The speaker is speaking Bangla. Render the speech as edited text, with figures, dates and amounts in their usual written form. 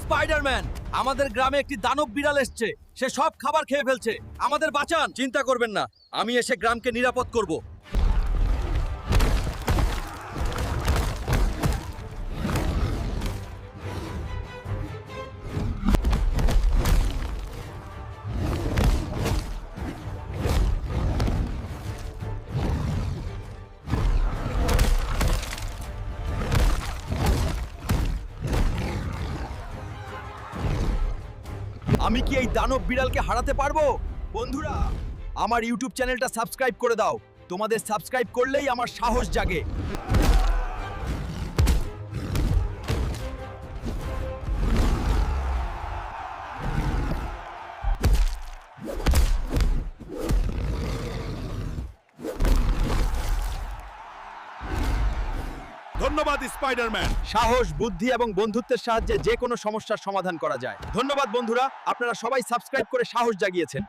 স্পাইডারম্যান, আমাদের গ্রামে একটি দানব বিড়াল এসছে। সে সব খাবার খেয়ে ফেলছে। আমাদের বাঁচান। চিন্তা করবেন না, আমি এসে গ্রামকে নিরাপদ করব। আমি কি এই দানব বিড়ালকে হারাতে পারবো? বন্ধুরা, আমার ইউটিউব চ্যানেলটা সাবস্ক্রাইব করে দাও। তোমাদের সাবস্ক্রাইব করলেই আমার সাহস জাগে। ধন্যবাদ স্পাইডারম্যান। সাহস, বুদ্ধি এবং বন্ধুত্বের সাহায্যে যে কোনো সমস্যার সমাধান করা যায়। ধন্যবাদ বন্ধুরা, আপনারা সবাই সাবস্ক্রাইব করে সাহস জাগিয়েছেন।